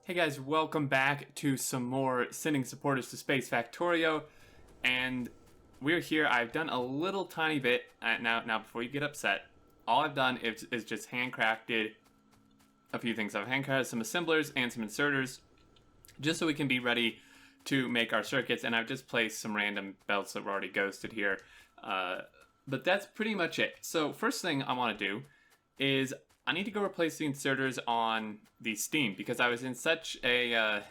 Hey guys, welcome back to some more Sending Supporters to Space Factorio, and we're here. I've done a little tiny bit, now before you get upset, all I've done is just handcrafted a few things. I've handcrafted some assemblers and some inserters, just so we can be ready to make our circuits, and I've just placed some random belts that were already ghosted here, but that's pretty much it. So first thing I want to do is I need to go replace the inserters on the Steam because I was in such a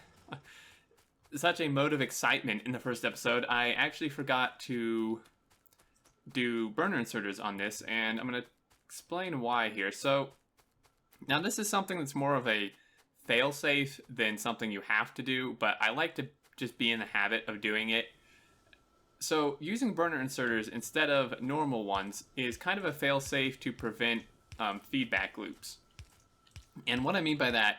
mode of excitement in the first episode. I actually forgot to do burner inserters on this, and I'm going to explain why here. So now this is something that's more of a fail-safe than something you have to do, but I like to just be in the habit of doing it. So using burner inserters instead of normal ones is kind of a fail-safe to prevent feedback loops. And what I mean by that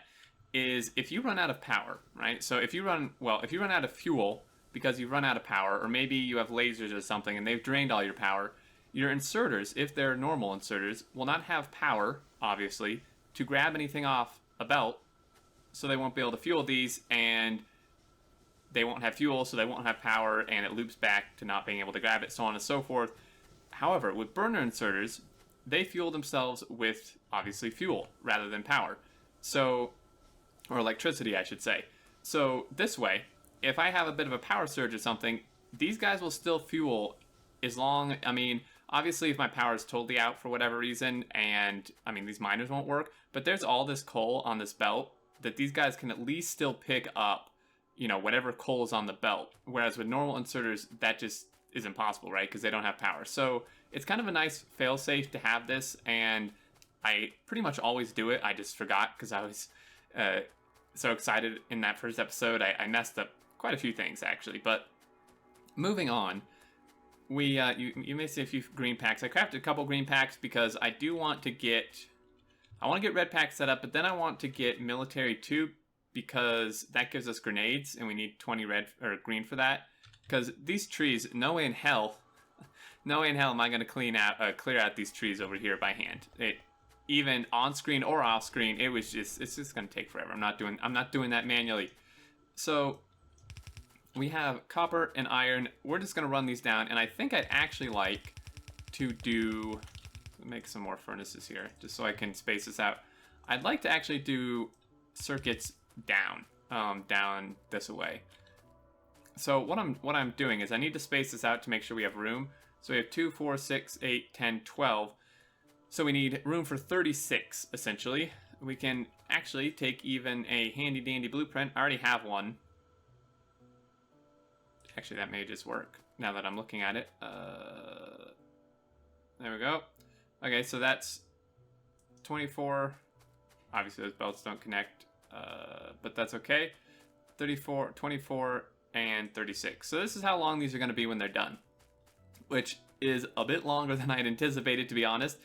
is if you run out of power, right? So if you run out of fuel because you've run out of power, or maybe you have lasers or something and they've drained all your power, your inserters, if they're normal inserters, will not have power, obviously, to grab anything off a belt, so they won't be able to fuel these, and they won't have fuel, so they won't have power, and it loops back to not being able to grab it, so on and so forth. However, with burner inserters, they fuel themselves with, obviously, fuel rather than power. So, or electricity, I should say. So this way, if I have a bit of a power surge or something, these guys will still fuel as long, obviously if my power is totally out for whatever reason, and, these miners won't work, but there's all this coal on this belt that these guys can at least still pick up, whatever coal is on the belt. Whereas with normal inserters, that just is impossible, right? Because they don't have power. So it's kind of a nice fail-safe to have this, and I pretty much always do it. I just forgot because I was so excited in that first episode. I messed up quite a few things, actually. But moving on, you may see a few green packs. I crafted a couple green packs because I want to get red packs set up, but then I want to get military too, because that gives us grenades, and we need 20 red or green for that. Because these trees, no way in hell am I going to clear out these trees over here by hand. Even on screen or off screen, it's just going to take forever. I'm not doing that manually. So we have copper and iron. We're just going to run these down, and I think I'd actually like to make some more furnaces here, just so I can space this out. I'd like to actually do circuits down this way. So what I'm doing is I need to space this out to make sure we have room. So we have 2, 4, 6, 8, 10, 12. So we need room for 36, essentially. We can actually take even a handy-dandy blueprint. I already have one. Actually, that may just work now that I'm looking at it. There we go. Okay, so that's 24. Obviously, those belts don't connect, but that's okay. 34, 24, and 36. So this is how long these are going to be when they're done, which is a bit longer than I'd anticipated, to be honest,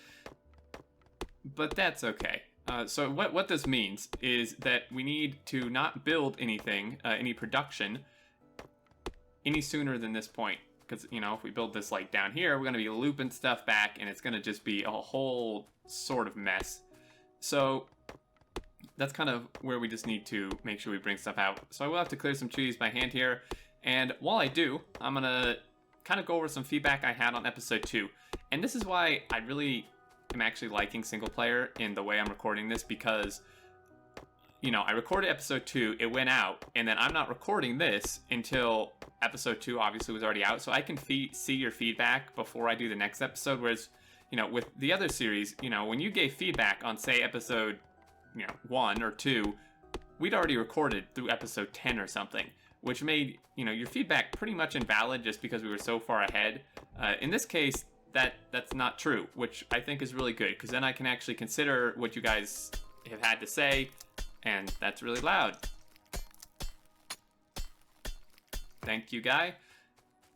but that's okay. So what this means is that we need to not build anything, any production, any sooner than this point, because, if we build this like down here, we're going to be looping stuff back, and it's going to just be a whole sort of mess. So that's kind of where we just need to make sure we bring stuff out. So I will have to clear some trees by hand here. And while I do, I'm going to kind of go over some feedback I had on episode 2. And this is why I really am actually liking single player in the way I'm recording this, because, I recorded episode 2, it went out, and then I'm not recording this until episode 2 obviously was already out. So I can see your feedback before I do the next episode. Whereas, with the other series, when you gave feedback on, say, episode 1 or 2, we'd already recorded through episode 10 or something, which made, your feedback pretty much invalid just because we were so far ahead. In this case, that's not true, which I think is really good, because then I can actually consider what you guys have had to say, and that's really loud. Thank you, guy.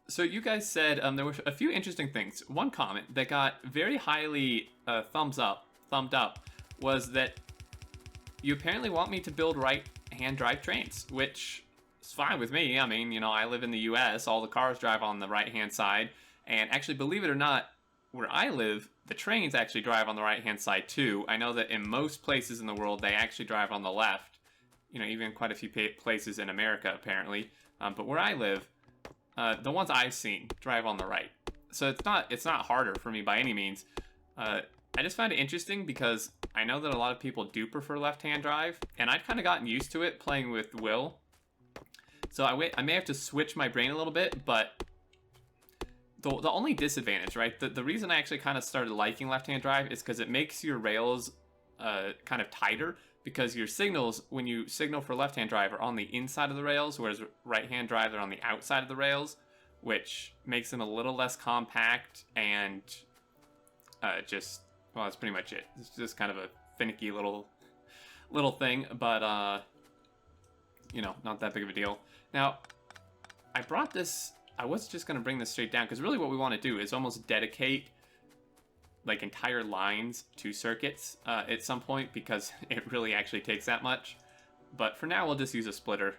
So you guys said there were a few interesting things. One comment that got very highly thumbed up was that you apparently want me to build right-hand drive trains, which is fine with me. I live in the US, all the cars drive on the right-hand side, and actually, believe it or not, where I live, the trains actually drive on the right-hand side too. I know that in most places in the world, they actually drive on the left. you know, even quite a few places in America apparently. But where I live, the ones I've seen drive on the right. So it's not harder for me by any means. I just find it interesting because I know that a lot of people do prefer left-hand drive, and I'd kind of gotten used to it playing with Will. So I may have to switch my brain a little bit, but the only disadvantage, right? The reason I actually kind of started liking left-hand drive is because it makes your rails kind of tighter, because your signals, when you signal for left-hand drive, are on the inside of the rails, whereas right-hand drive, they're on the outside of the rails, which makes them a little less compact and just, well, that's pretty much it. It's just kind of a finicky little thing, but you know, not that big of a deal. Now, I brought this, I was just going to bring this straight down, because really what we want to do is almost dedicate like entire lines to circuits at some point, because it really actually takes that much. But for now, we'll just use a splitter.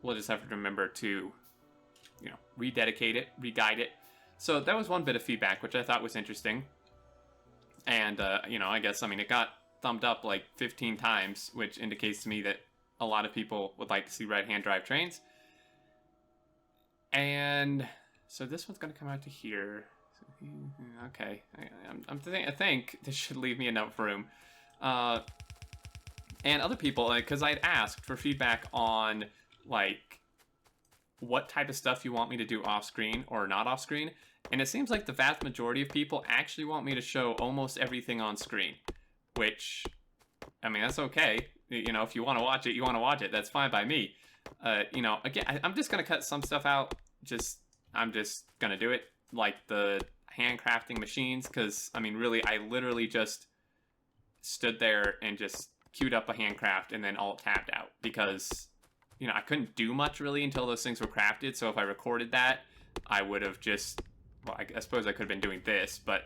We'll just have to remember to, you know, rededicate it, re-guide it. So that was one bit of feedback, which I thought was interesting. And, you know, I guess, I mean, it got thumbed up like 15 times, which indicates to me that a lot of people would like to see right-hand drive trains. And so this one's going to come out to here. Okay, I think this should leave me enough room. And other people, because I'd asked for feedback on, like, what type of stuff you want me to do off-screen or not off-screen. And it seems like the vast majority of people actually want me to show almost everything on screen. Which, I mean, that's okay. You know, if you want to watch it, you want to watch it. That's fine by me. You know, again, I'm just going to cut some stuff out. I'm just going to do it. Like the handcrafting machines, because, I mean, really, I literally just stood there and just queued up a handcraft and then alt-tabbed out, because, you know, I couldn't do much really until those things were crafted. So if I recorded that, I would have just, well, I suppose I could have been doing this, but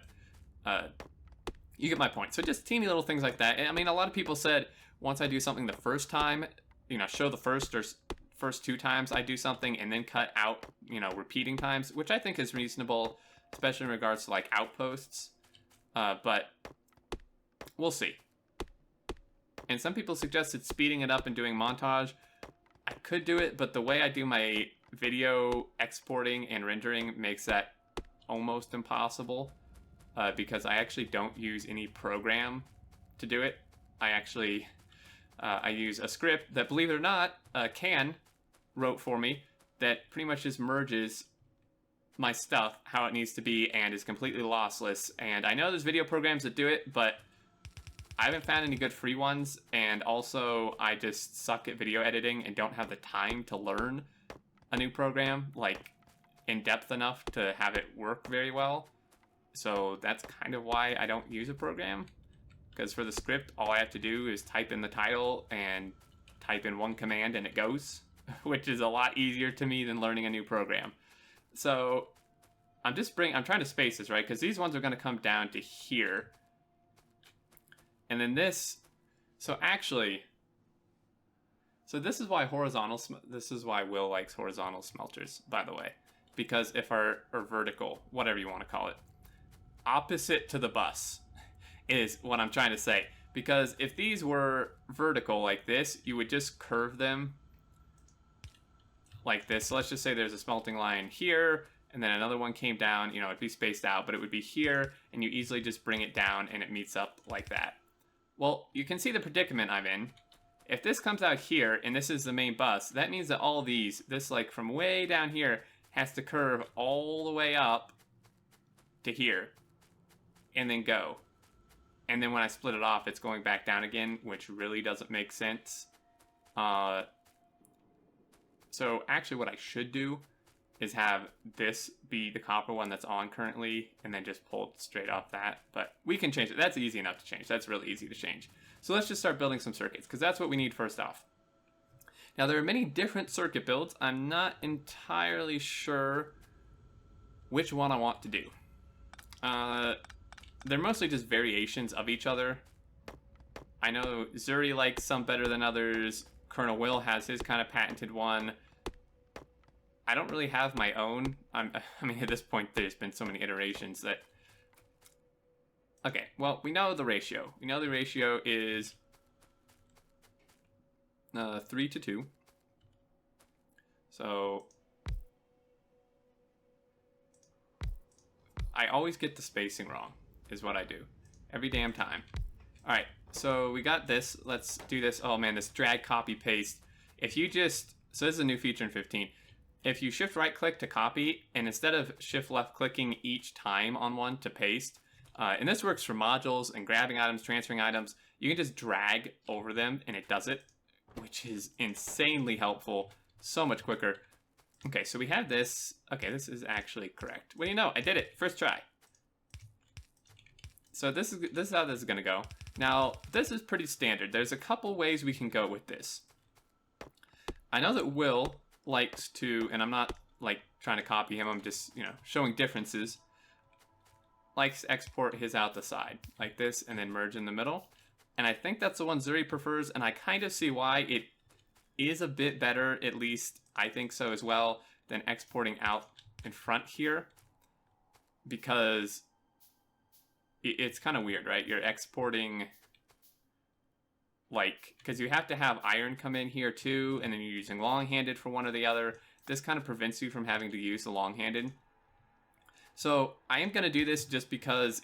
you get my point. So just teeny little things like that. And I mean, a lot of people said once I do something the first time, you know, show the first two times I do something and then cut out, you know, repeating times, which I think is reasonable, especially in regards to like outposts. But we'll see. And some people suggested speeding it up and doing montage. I could do it, but the way I do my video exporting and rendering makes that almost impossible, because I actually don't use any program to do it. I use a script that, believe it or not, Can wrote for me, that pretty much just merges my stuff how it needs to be and is completely lossless. And I know there's video programs that do it, but I haven't found any good free ones, and also I just suck at video editing and don't have the time to learn a new program, like, in depth enough to have it work very well. So that's kind of why I don't use a program, because for the script, all I have to do is type in the title and type in one command and it goes, which is a lot easier to me than learning a new program. So I'm trying to space this, right? Because these ones are going to come down to here. And then this, so this is why this is why Will likes horizontal smelters, by the way. Because if or vertical, whatever you want to call it, opposite to the bus is what I'm trying to say. Because if these were vertical like this, you would just curve them like this. So let's just say there's a smelting line here, and then another one came down, you know, it'd be spaced out, but it would be here, and you easily just bring it down and it meets up like that. Well, you can see the predicament I'm in. If this comes out here, and this is the main bus, that means that all these, this like from way down here, has to curve all the way up to here, and then go. And then when I split it off, it's going back down again, which really doesn't make sense. So actually what I should do is have this be the copper one that's on currently, and then just pull it straight off that. But we can change it. That's easy enough to change. That's really easy to change. So let's just start building some circuits, because that's what we need first off. Now, there are many different circuit builds. I'm not entirely sure which one I want to do. They're mostly just variations of each other. I know Zuri likes some better than others. Colonel Will has his kind of patented one. I don't really have my own. I mean, at this point, there's been so many iterations that... Okay, well, we know the ratio. We know the ratio is 3 to 2. So I always get the spacing wrong, is what I do. Every damn time. Alright, so we got this. Let's do this. Oh man, this drag copy paste. If you just, so this is a new feature in 15. If you shift right click to copy, and instead of shift left clicking each time on one to paste, and this works for modules and grabbing items, transferring items, you can just drag over them and it does it, which is insanely helpful, so much quicker. Okay, so we have this. Okay, this is actually correct. Well, you know, I did it, first try. So this is how this is gonna go. Now, this is pretty standard. There's a couple ways we can go with this. I know that Will likes to, and I'm not like trying to copy him, I'm just, you know, showing differences, likes to export his out the side, like this, and then merge in the middle. And I think that's the one Zuri prefers, and I kind of see why. It is a bit better, at least I think so as well, than exporting out in front here, because it's kind of weird, right? You're exporting, like, because you have to have iron come in here too, and then you're using long-handed for one or the other. This kind of prevents you from having to use the long-handed. So I am going to do this just because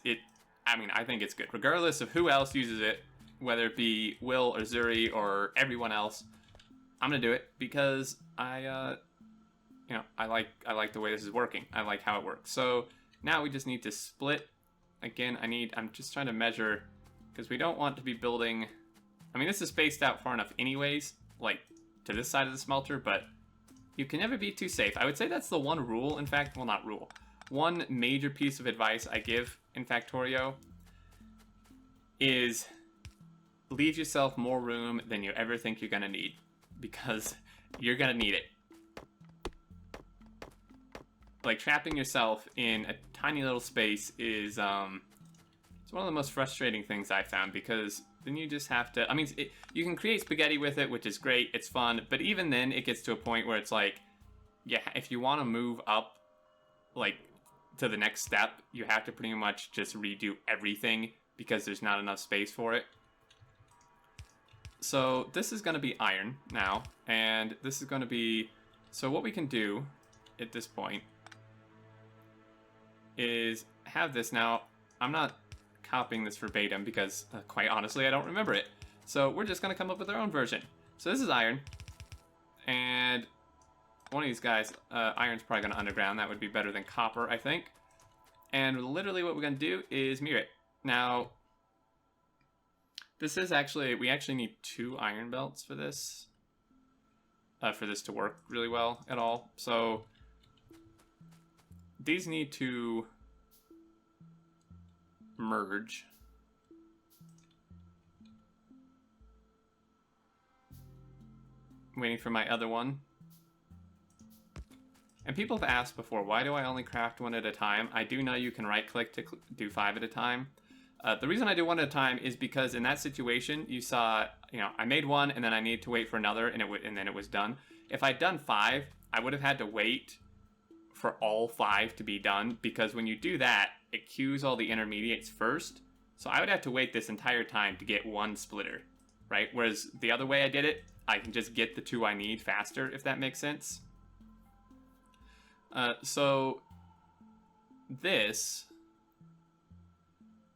I think it's good. Regardless of who else uses it, whether it be Will or Zuri or everyone else, I'm going to do it because I like the way this is working. I like how it works. So now we just need to split. Again, I'm just trying to measure, because we don't want to be building, I mean, this is spaced out far enough anyways, like to this side of the smelter, but you can never be too safe. I would say that's the one rule, in fact, well, not rule. One major piece of advice I give in Factorio is leave yourself more room than you ever think you're gonna need, because you're gonna need it. Like, trapping yourself in a tiny little space is, it's one of the most frustrating things I've found, because then you just have to, I mean, you can create spaghetti with it, which is great, it's fun, but even then it gets to a point where it's like, yeah, if you want to move up, like, to the next step, you have to pretty much just redo everything, because there's not enough space for it. So this is going to be iron now, and this is going to be, so what we can do at this point is have this. Now, I'm not copying this verbatim because, quite honestly, I don't remember it. So we're just going to come up with our own version. So this is iron, and one of these guys, iron's probably going to underground. That would be better than copper, I think. And literally what we're going to do is mirror it. Now, this is actually, we actually need 2 iron belts for this to work really well at all. So these need to merge. I'm waiting for my other one. And people have asked before, why do I only craft 1 at a time? I do know you can right click to do 5 at a time. The reason I do 1 at a time is because in that situation, you saw, you know, I made 1 and then I needed to wait for another, and then it was done. If I'd done 5, I would have had to wait for all 5 to be done, because when you do that, it queues all the intermediates first. So I would have to wait this entire time to get 1 splitter, right? Whereas the other way I did it, I can just get the 2 I need faster, if that makes sense. So this,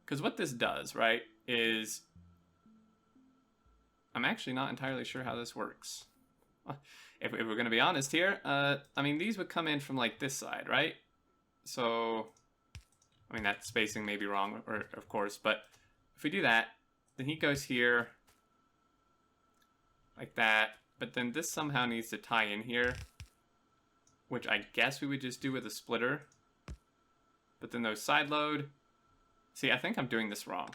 because what this does, right, is, I'm actually not entirely sure how this works. If we're going to be honest here, I mean, these would come in from like this side, right? So, I mean, that spacing may be wrong, of course, but if we do that, then he goes here like that, but then this somehow needs to tie in here, which I guess we would just do with a splitter. But then those side load. See, I think I'm doing this wrong.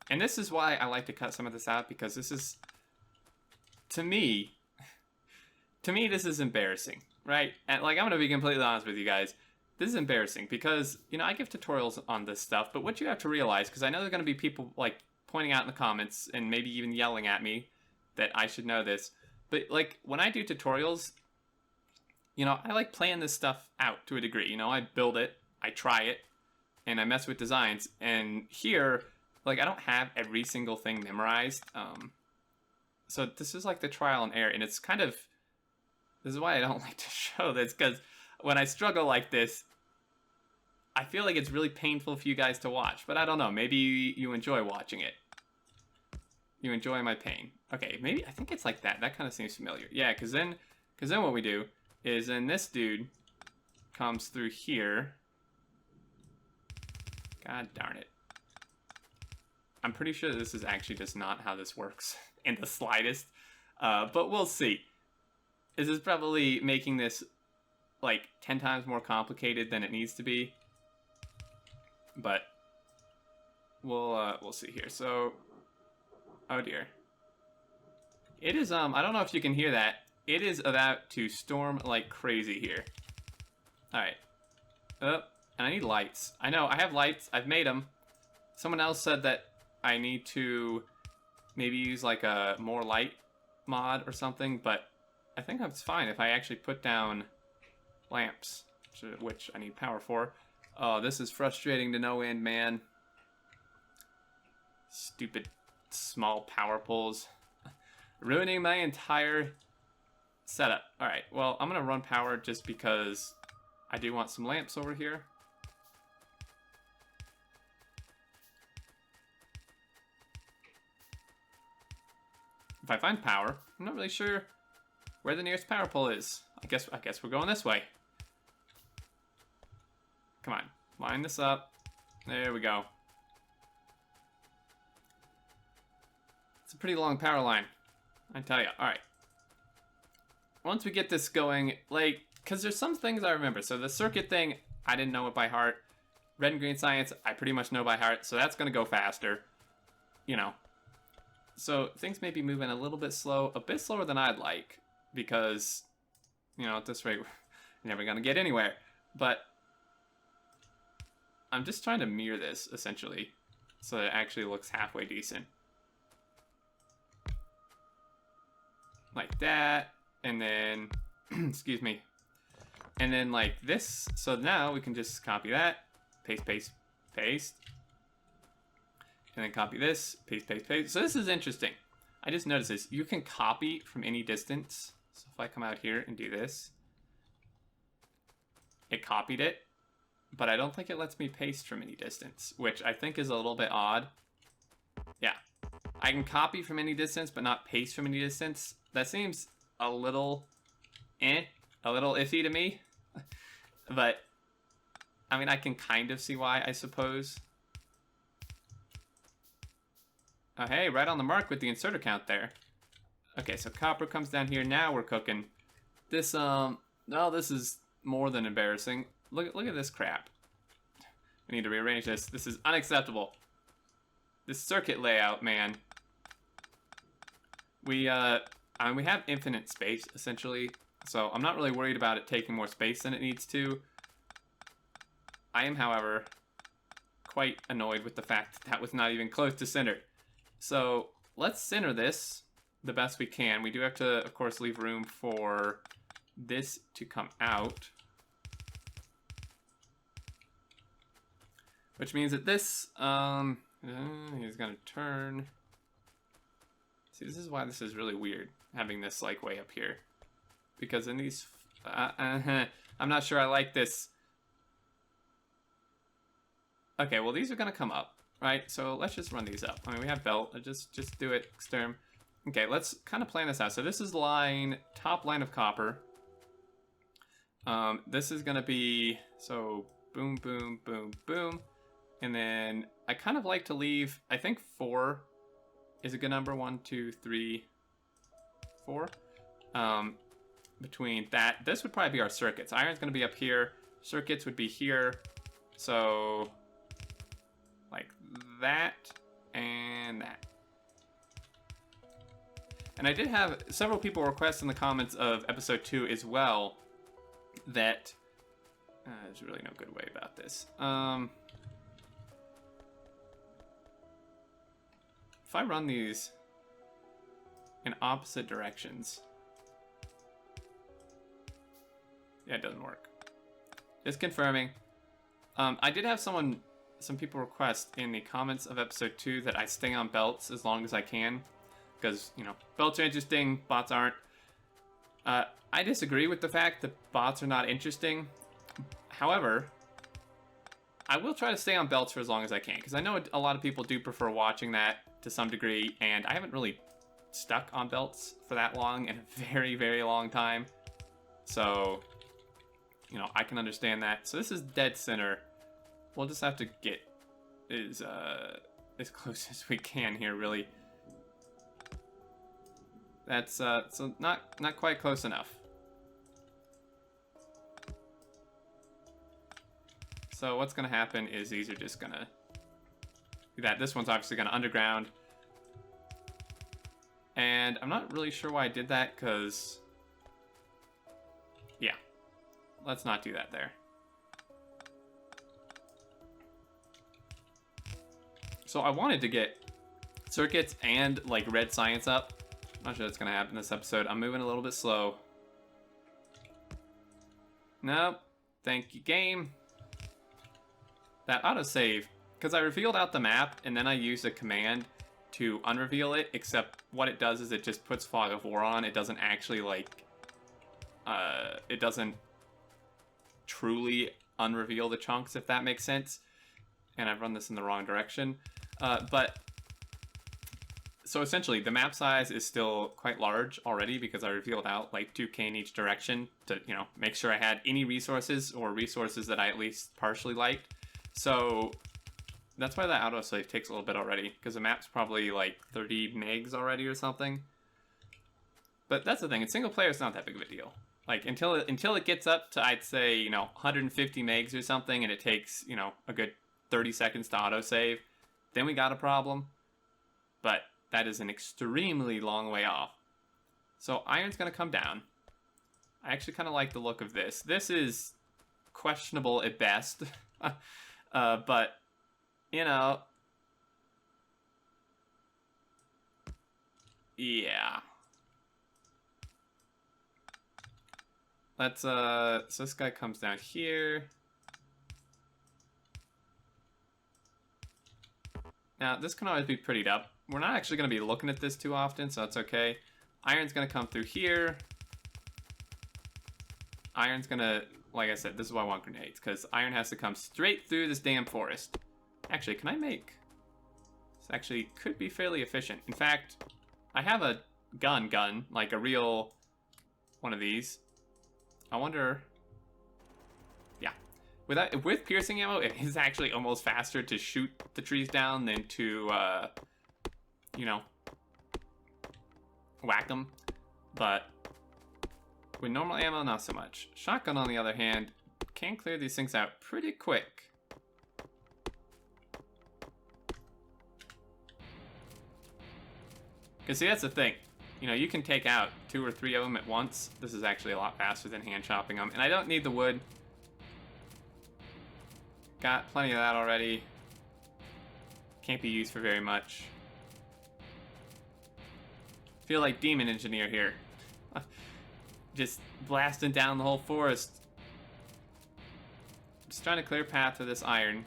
And this is why I like to cut some of this out, because this is, to me, this is embarrassing, right? And like, I'm gonna be completely honest with you guys. This is embarrassing because, you know, I give tutorials on this stuff, but what you have to realize, because I know there are gonna be people like pointing out in the comments and maybe even yelling at me that I should know this, but like, when I do tutorials, you know, I like playing this stuff out to a degree. You know, I build it, I try it, and I mess with designs. And here, like, I don't have every single thing memorized. So this is like the trial and error, and it's kind of, this is why I don't like to show this, because when I struggle like this, I feel like it's really painful for you guys to watch, but I don't know, maybe you enjoy watching it. You enjoy my pain. Okay, maybe, I think it's like that. That kind of seems familiar. Yeah, because then what we do is then this dude comes through here. God darn it. I'm pretty sure this is actually just not how this works in the slightest, but we'll see. This is probably making this like 10 times more complicated than it needs to be, but we'll see here. So, oh dear. It is, I don't know if you can hear that. It is about to storm like crazy here. Alright. Oh, and I need lights. I know, I have lights. I've made them. Someone else said that I need to maybe use like a more light mod or something, but I think it's fine if I actually put down lamps, which I need power for. Oh, this is frustrating to no end, man. Stupid small power poles. Ruining my entire setup. Alright, well, I'm gonna run power just because I do want some lamps over here. If I find power, I'm not really sure where the nearest power pole is. I guess we're going this way. Come on, line this up. There we go. It's a pretty long power line, I tell you. All right. Once we get this going, like, because there's some things I remember. So the circuit thing, I didn't know it by heart. Red and green science, I pretty much know by heart. So that's going to go faster, you know. So things may be moving a little bit slow, a bit slower than I'd like, because, you know, at this rate, we're never going to get anywhere. But I'm just trying to mirror this, essentially, so that it actually looks halfway decent. Like that, and then, excuse me, and then like this. So now we can just copy that, paste, paste, paste. And then copy this, paste, paste, paste. So this is interesting. I just noticed this. You can copy from any distance. So if I come out here and do this, it copied it, but I don't think it lets me paste from any distance, which I think is a little bit odd. Yeah, I can copy from any distance, but not paste from any distance. That seems a little a little iffy to me. But, I mean, I can kind of see why, I suppose. Oh, hey, right on the mark with the inserter count there. Okay, so copper comes down here. Now we're cooking. This, no, this is more than embarrassing. Look at this crap. I need to rearrange this. This is unacceptable. This circuit layout, man. We have infinite space, essentially. So I'm not really worried about it taking more space than it needs to. I am, however, quite annoyed with the fact that was not even close to center. So let's center this the best we can. We do have to, of course, leave room for this to come out. Which means that this, he's gonna turn. See, this is why this is really weird, having this like way up here. Because in these, I'm not sure I like this. Okay, well these are gonna come up. Right, so let's just run these up. I mean, we have belt. Just do it, Xterm. Okay, let's kind of plan this out. So this is top line of copper. This is gonna be, so boom, boom, boom, boom. And then I kind of like to leave, I think 4 is a good number. 1, 2, 3, 4. Between that, this would probably be our circuits. Iron's gonna be up here. Circuits would be here. So like that and that. And I did have several people request in the comments of episode 2 as well that there's really no good way about this. If I run these in opposite directions, yeah, it doesn't work. Just confirming. I did have some people request in the comments of episode 2 that I stay on belts as long as I can, because, you know, belts are interesting, bots aren't. I disagree with the fact that bots are not interesting. However, I will try to stay on belts for as long as I can, because I know a lot of people do prefer watching that to some degree, and I haven't really stuck on belts for that long in a very, very long time. So, you know, I can understand that. So this is dead center. We'll just have to get as close as we can here, really. That's so not quite close enough. So what's gonna happen is these are just gonna do that. This one's obviously gonna underground. And I'm not really sure why I did that, because yeah, let's not do that there. So I wanted to get circuits and like red science up. I'm not sure that's gonna happen this episode. I'm moving a little bit slow. Nope. Thank you, game. That autosave, because I revealed out the map and then I used a command to unreveal it, except what it does is it just puts Fog of War on. It doesn't actually like, it doesn't truly unreveal the chunks, if that makes sense. And I've run this in the wrong direction. But so essentially the map size is still quite large already because I revealed out like 2K in each direction to, you know, make sure I had any resources or resources that I at least partially liked. So that's why that autosave takes a little bit already, because the map's probably like 30 megs already or something. But that's the thing, in single player it's not that big of a deal. Like until it gets up to, I'd say, you know, 150 megs or something, and it takes, you know, a good 30 seconds to autosave, then we got a problem. But that is an extremely long way off. So iron's gonna come down. I actually kind of like the look of this. This is questionable at best. But, you know, yeah. Let's, so this guy comes down here. Now, this can always be prettied up. We're not actually going to be looking at this too often, so that's okay. Iron's going to come through here. Iron's going to, like I said, this is why I want grenades, because iron has to come straight through this damn forest. Actually, can I make... This actually could be fairly efficient. In fact, I have a gun, like a real one of these. I wonder... Yeah. With piercing ammo, it is actually almost faster to shoot the trees down than to, you know, whack them. But with normal ammo, not so much. Shotgun, on the other hand, can clear these things out pretty quick. Because see, that's the thing. You know, you can take out 2 or 3 of them at once. This is actually a lot faster than hand chopping them. And I don't need the wood. Got plenty of that already. Can't be used for very much. Feel like Demon Engineer here. Just blasting down the whole forest. Just trying to clear a path for this iron.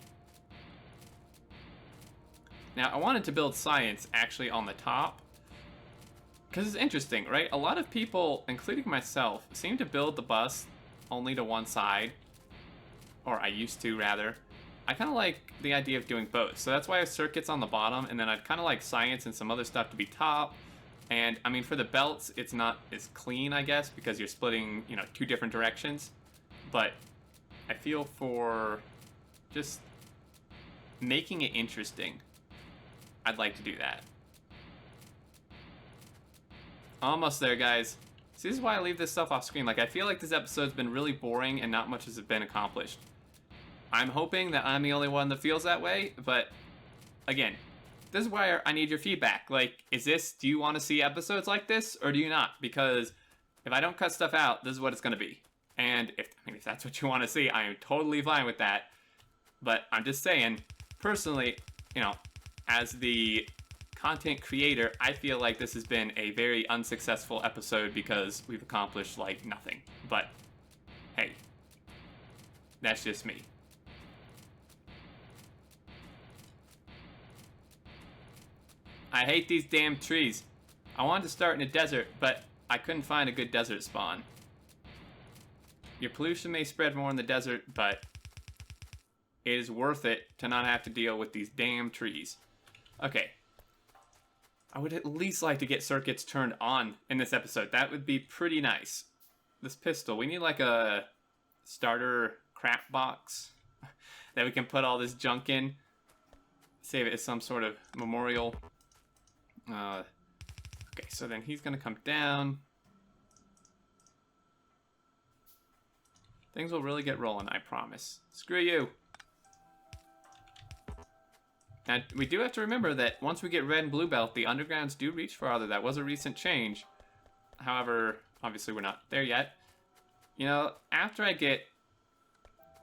Now, I wanted to build science actually on the top. Because it's interesting, right? A lot of people, including myself, seem to build the bus only to one side. Or I used to, rather. I kind of like the idea of doing both. So that's why I have circuits on the bottom, and then I'd kind of like science and some other stuff to be top. And, I mean, for the belts, it's not as clean, I guess, because you're splitting, you know, 2 different directions. But I feel for just making it interesting, I'd like to do that. Almost there, guys. See, this is why I leave this stuff off screen. Like, I feel like this episode's been really boring and not much has been accomplished. I'm hoping that I'm the only one that feels that way, but again, this is why I need your feedback. Like, do you want to see episodes like this, or do you not? Because if I don't cut stuff out, this is what it's going to be. And if that's what you want to see, I am totally fine with that. But I'm just saying, personally, you know, as the content creator, I feel like this has been a very unsuccessful episode because we've accomplished, like, nothing. But, hey, that's just me. I hate these damn trees. I wanted to start in a desert, but I couldn't find a good desert spawn. Your pollution may spread more in the desert, but it is worth it to not have to deal with these damn trees. Okay. I would at least like to get circuits turned on in this episode. That would be pretty nice. This pistol, we need like a starter crap box that we can put all this junk in. Save it as some sort of memorial. Okay, so then he's gonna come down. Things will really get rolling, I promise. Screw you. Now, we do have to remember that once we get red and blue belt, the undergrounds do reach farther. That was a recent change. However, obviously we're not there yet. You know, after I get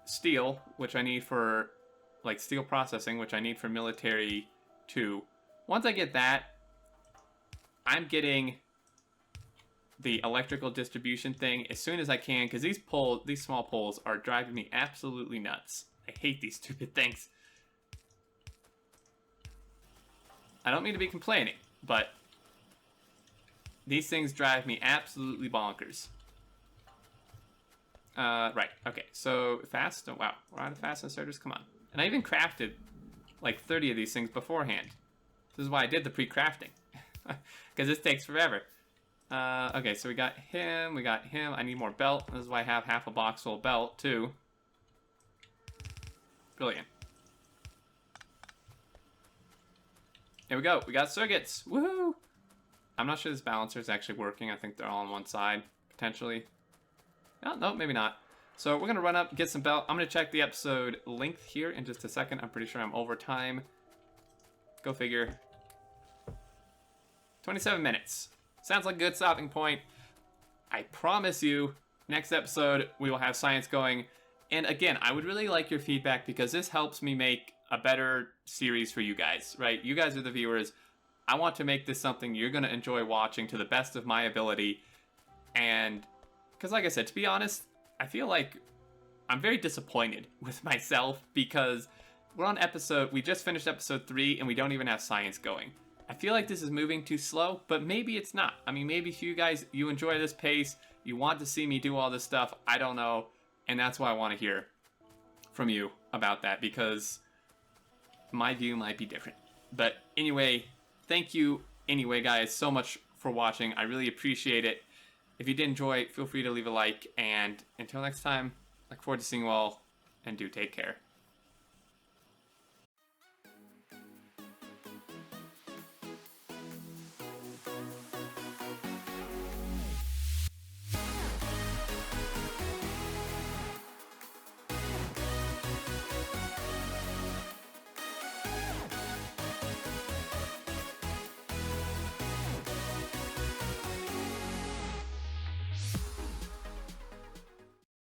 steel, which I need for, like, steel processing, which I need for military 2, once I get that, I'm getting the electrical distribution thing as soon as I can, because these small poles are driving me absolutely nuts. I hate these stupid things. I don't mean to be complaining, but these things drive me absolutely bonkers. Right, okay, so fast, oh wow, we're out of fast inserters, come on. And I even crafted like 30 of these things beforehand. This is why I did the pre-crafting, because this takes forever. Okay, so we got him, I need more belt. This is why I have half a box full of belt, too. Brilliant. Here we go, we got circuits, woohoo! I'm not sure this balancer is actually working. I think they're all on one side, potentially. Oh, no, maybe not. So we're gonna run up, get some belt. I'm gonna check the episode length here in just a second. I'm pretty sure I'm over time. Go figure. 27 minutes. Sounds like a good stopping point. I promise you, next episode, we will have science going. And again, I would really like your feedback because this helps me make a better series for you guys, right? You guys are the viewers. I want to make this something you're going to enjoy watching to the best of my ability. And, because like I said, to be honest, I feel like I'm very disappointed with myself because we just finished episode 3 and we don't even have science going. I feel like this is moving too slow, but maybe it's not. I mean, maybe if you guys, you enjoy this pace, you want to see me do all this stuff, I don't know. And that's why I want to hear from you about that because my view might be different. But anyway, thank you anyway, guys, so much for watching. I really appreciate it. If you did enjoy, feel free to leave a like. And until next time, I look forward to seeing you all, and do take care.